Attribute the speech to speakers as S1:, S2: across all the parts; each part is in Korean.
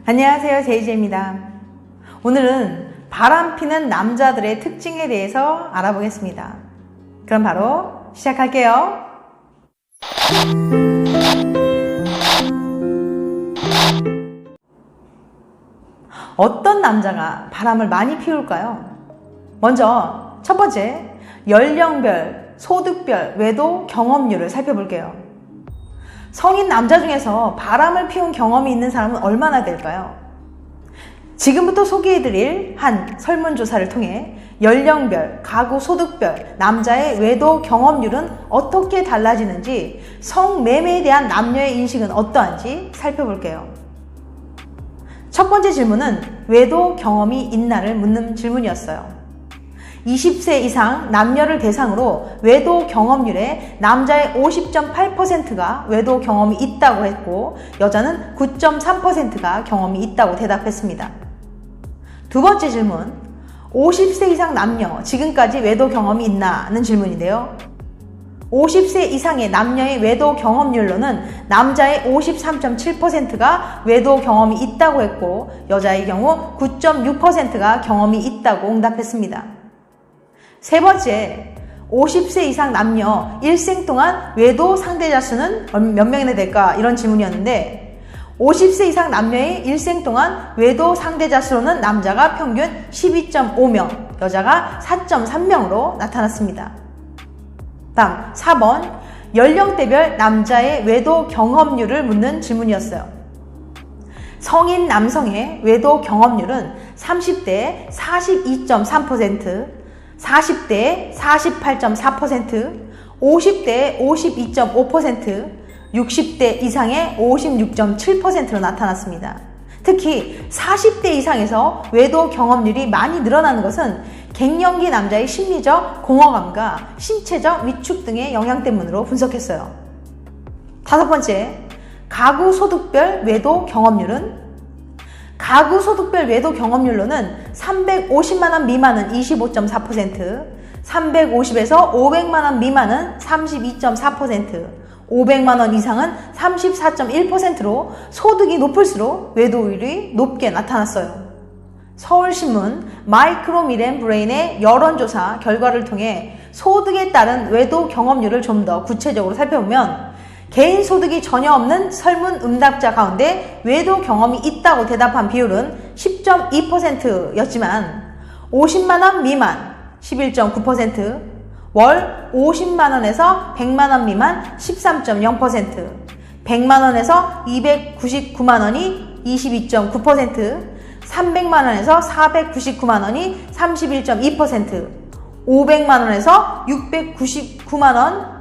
S1: 안녕하세요, 제이제입니다. 오늘은 바람피는 남자들의 특징에 대해서 알아보겠습니다. 그럼 바로 시작할게요. 어떤 남자가 바람을 많이 피울까요? 먼저 첫 번째, 연령별, 소득별, 외도, 경험률을 살펴볼게요. 성인 남자 중에서 바람을 피운 경험이 있는 사람은 얼마나 될까요? 지금부터 소개해드릴 한 설문조사를 통해 연령별, 가구 소득별, 남자의 외도 경험률은 어떻게 달라지는지, 성매매에 대한 남녀의 인식은 어떠한지 살펴볼게요. 첫 번째 질문은 외도 경험이 있나를 묻는 질문이었어요. 20세 이상 남녀를 대상으로 외도 경험률에 남자의 50.8%가 외도 경험이 있다고 했고, 여자는 9.3%가 경험이 있다고 대답했습니다. 두 번째 질문, 50세 이상 남녀, 지금까지 외도 경험이 있나는 질문인데요. 50세 이상의 남녀의 외도 경험률로는 남자의 53.7%가 외도 경험이 있다고 했고, 여자의 경우 9.6%가 경험이 있다고 응답했습니다. 세 번째, 50세 이상 남녀 일생 동안 외도 상대자 수는 몇 명이나 될까? 이런 질문이었는데, 50세 이상 남녀의 일생 동안 외도 상대자 수로는 남자가 평균 12.5명, 여자가 4.3명으로 나타났습니다. 다음 4번, 연령대별 남자의 외도 경험률을 묻는 질문이었어요. 성인 남성의 외도 경험률은 30대 42.3%, 40대 48.4%, 50대 52.5%, 60대 이상의 56.7%로 나타났습니다. 특히 40대 이상에서 외도 경험률이 많이 늘어나는 것은 갱년기 남자의 심리적 공허감과 신체적 위축 등의 영향 때문으로 분석했어요. 다섯 번째, 가구 소득별 외도 경험률은, 가구 소득별 외도 경험률로는 350만원 미만은 25.4%, 350에서 500만원 미만은 32.4%, 500만원 이상은 34.1%로 소득이 높을수록 외도율이 높게 나타났어요. 서울신문 마이크로미렌 브레인의 여론조사 결과를 통해 소득에 따른 외도 경험률을 좀 더 구체적으로 살펴보면, 개인 소득이 전혀 없는 설문 응답자 가운데 외도 경험이 있다고 대답한 비율은 10.2%였지만 50만원 미만 11.9%, 월 50만원에서 100만원 미만 13.0%, 100만원에서 299만원이 22.9%, 300만원에서 499만원이 31.2%, 500만원에서 699만원이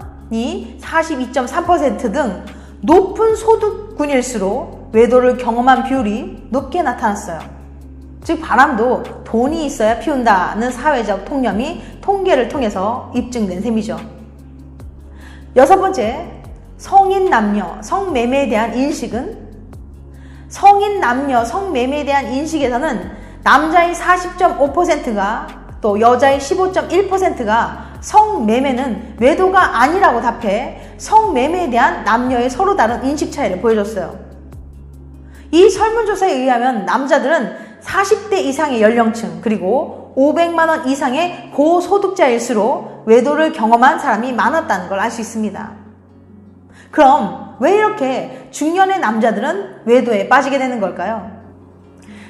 S1: 42.3% 등 높은 소득군일수록 외도를 경험한 비율이 높게 나타났어요. 즉 바람도 돈이 있어야 피운다는 사회적 통념이 통계를 통해서 입증된 셈이죠. 여섯 번째, 성인 남녀 성매매에 대한 인식은, 성인 남녀 성매매에 대한 인식에서는 남자의 40.5%가 또 여자의 15.1%가 성매매는 외도가 아니라고 답해 성매매에 대한 남녀의 서로 다른 인식 차이를 보여줬어요. 이 설문조사에 의하면 남자들은 40대 이상의 연령층 그리고 500만원 이상의 고소득자일수록 외도를 경험한 사람이 많았다는 걸 알 수 있습니다. 그럼 왜 이렇게 중년의 남자들은 외도에 빠지게 되는 걸까요?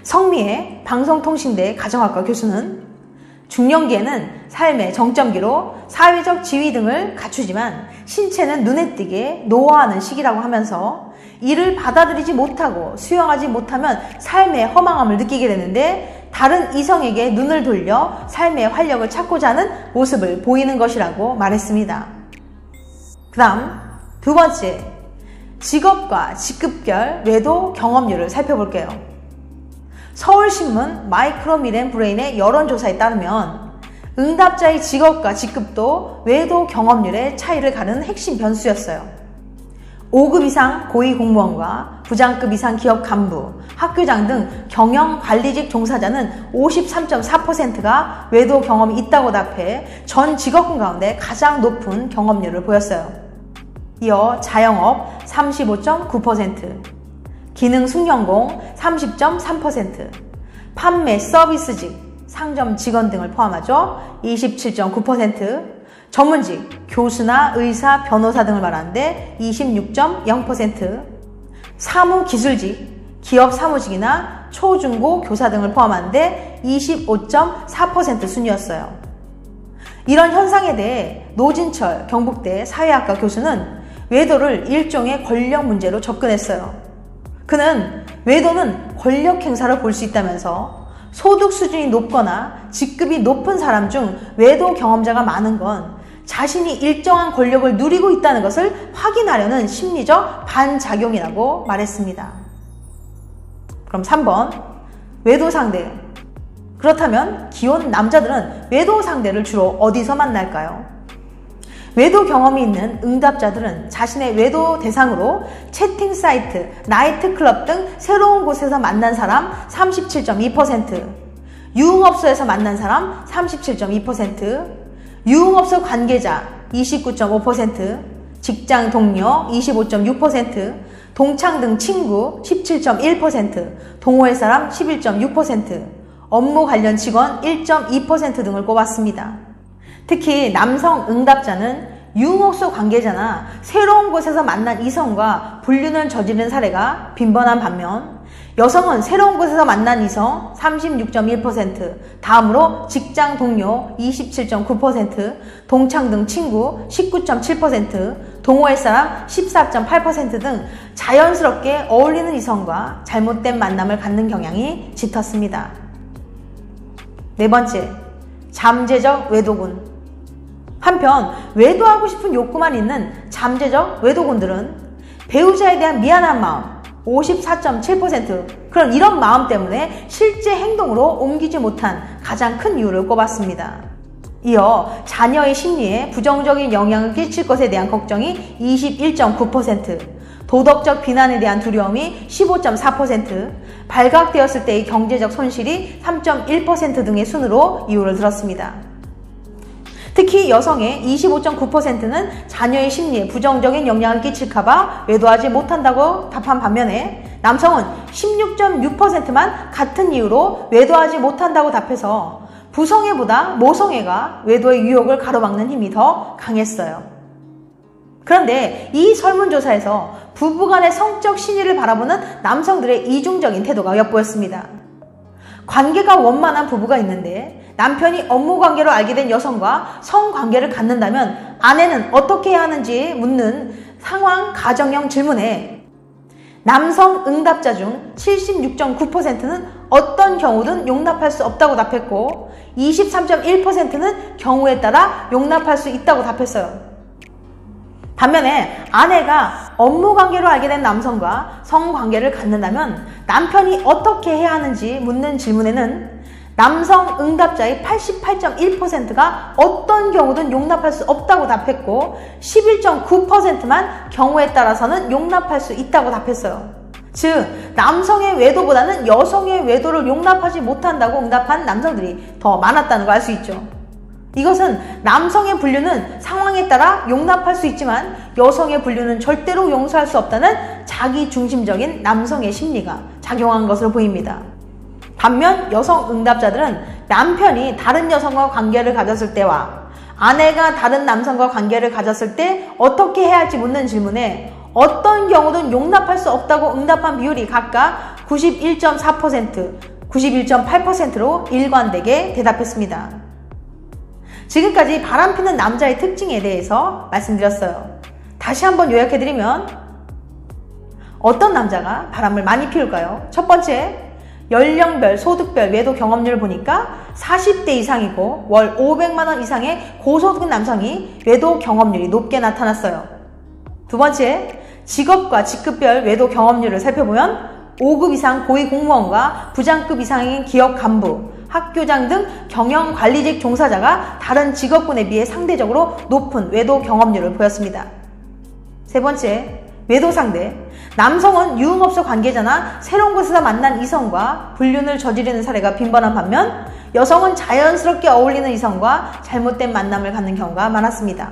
S1: 성미의 방송통신대 가정학과 교수는 중년기에는 삶의 정점기로 사회적 지위 등을 갖추지만 신체는 눈에 띄게 노화하는 시기라고 하면서, 이를 받아들이지 못하고 수용하지 못하면 삶의 허망함을 느끼게 되는데 다른 이성에게 눈을 돌려 삶의 활력을 찾고자 하는 모습을 보이는 것이라고 말했습니다. 그 다음 두 번째, 직업과 직급별 외도 경험률을 살펴볼게요. 서울신문 마이크로미렌 브레인의 여론조사에 따르면 응답자의 직업과 직급도 외도 경험률의 차이를 가르는 핵심 변수였어요. 5급 이상 고위공무원과 부장급 이상 기업 간부, 학교장 등 경영관리직 종사자는 53.4%가 외도 경험이 있다고 답해 전 직업군 가운데 가장 높은 경험률을 보였어요. 이어 자영업 35.9%, 기능 숙련공 30.3%, 판매 서비스직, 상점 직원 등을 포함하죠. 27.9%, 전문직, 교수나 의사, 변호사 등을 말하는데 26.0%, 사무기술직, 기업 사무직이나 초중고 교사 등을 포함하는데 25.4% 순이었어요. 이런 현상에 대해 노진철 경북대 사회학과 교수는 외도를 일종의 권력 문제로 접근했어요. 그는 외도는 권력 행사로 볼 수 있다면서 소득 수준이 높거나 직급이 높은 사람 중 외도 경험자가 많은 건 자신이 일정한 권력을 누리고 있다는 것을 확인하려는 심리적 반작용이라고 말했습니다. 그럼 3번, 외도 상대. 그렇다면 기혼 남자들은 외도 상대를 주로 어디서 만날까요? 외도 경험이 있는 응답자들은 자신의 외도 대상으로 채팅 사이트, 나이트클럽 등 새로운 곳에서 만난 사람 37.2%, 유흥업소에서 만난 사람 37.2%, 유흥업소 관계자 29.5%, 직장 동료 25.6%, 동창 등 친구 17.1%, 동호회 사람 11.6%, 업무 관련 직원 1.2% 등을 꼽았습니다. 특히 남성 응답자는 유흥업소 관계자나 새로운 곳에서 만난 이성과 불륜을 저지른 사례가 빈번한 반면 여성은 새로운 곳에서 만난 이성 36.1%, 다음으로 직장 동료 27.9%, 동창 등 친구 19.7%, 동호회 사람 14.8% 등 자연스럽게 어울리는 이성과 잘못된 만남을 갖는 경향이 짙었습니다. 네 번째, 잠재적 외도군. 한편 외도하고 싶은 욕구만 있는 잠재적 외도군들은 배우자에 대한 미안한 마음 54.7%, 그런 이런 마음 때문에 실제 행동으로 옮기지 못한 가장 큰 이유를 꼽았습니다. 이어 자녀의 심리에 부정적인 영향을 끼칠 것에 대한 걱정이 21.9%, 도덕적 비난에 대한 두려움이 15.4%, 발각되었을 때의 경제적 손실이 3.1% 등의 순으로 이유를 들었습니다. 특히 여성의 25.9%는 자녀의 심리에 부정적인 영향을 끼칠까봐 외도하지 못한다고 답한 반면에 남성은 16.6%만 같은 이유로 외도하지 못한다고 답해서 부성애보다 모성애가 외도의 유혹을 가로막는 힘이 더 강했어요. 그런데 이 설문조사에서 부부간의 성적 신의를 바라보는 남성들의 이중적인 태도가 엿보였습니다. 관계가 원만한 부부가 있는데 남편이 업무 관계로 알게 된 여성과 성관계를 갖는다면 아내는 어떻게 해야 하는지 묻는 상황 가정형 질문에 남성 응답자 중 76.9%는 어떤 경우든 용납할 수 없다고 답했고 23.1%는 경우에 따라 용납할 수 있다고 답했어요. 반면에 아내가 업무 관계로 알게 된 남성과 성관계를 갖는다면 남편이 어떻게 해야 하는지 묻는 질문에는 남성 응답자의 88.1%가 어떤 경우든 용납할 수 없다고 답했고 11.9%만 경우에 따라서는 용납할 수 있다고 답했어요. 즉 남성의 외도보다는 여성의 외도를 용납하지 못한다고 응답한 남성들이 더 많았다는 걸 알 수 있죠. 이것은 남성의 불륜은 상황에 따라 용납할 수 있지만 여성의 불륜은 절대로 용서할 수 없다는 자기중심적인 남성의 심리가 작용한 것으로 보입니다. 반면 여성 응답자들은 남편이 다른 여성과 관계를 가졌을 때와 아내가 다른 남성과 관계를 가졌을 때 어떻게 해야 할지 묻는 질문에 어떤 경우든 용납할 수 없다고 응답한 비율이 각각 91.4%, 91.8%로 일관되게 대답했습니다. 지금까지 바람피는 남자의 특징에 대해서 말씀드렸어요. 다시 한번 요약해드리면 어떤 남자가 바람을 많이 피울까요? 첫 번째, 연령별, 소득별 외도 경험률을 보니까 40대 이상이고 월 500만원 이상의 고소득 남성이 외도 경험률이 높게 나타났어요. 두 번째, 직업과 직급별 외도 경험률을 살펴보면 5급 이상 고위공무원과 부장급 이상의 기업 간부, 학교장 등 경영관리직 종사자가 다른 직업군에 비해 상대적으로 높은 외도 경험률을 보였습니다. 세 번째, 외도 상대. 남성은 유흥업소 관계자나 새로운 곳에서 만난 이성과 불륜을 저지르는 사례가 빈번한 반면 여성은 자연스럽게 어울리는 이성과 잘못된 만남을 갖는 경우가 많았습니다.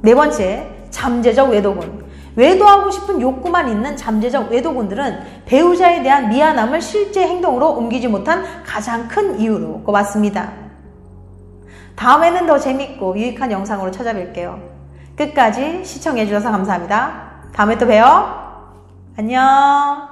S1: 네 번째, 잠재적 외도군. 외도하고 싶은 욕구만 있는 잠재적 외도군들은 배우자에 대한 미안함을 실제 행동으로 옮기지 못한 가장 큰 이유로 꼽았습니다. 다음에는 더 재밌고 유익한 영상으로 찾아뵐게요. 끝까지 시청해주셔서 감사합니다. 다음에 또 봬요. 안녕.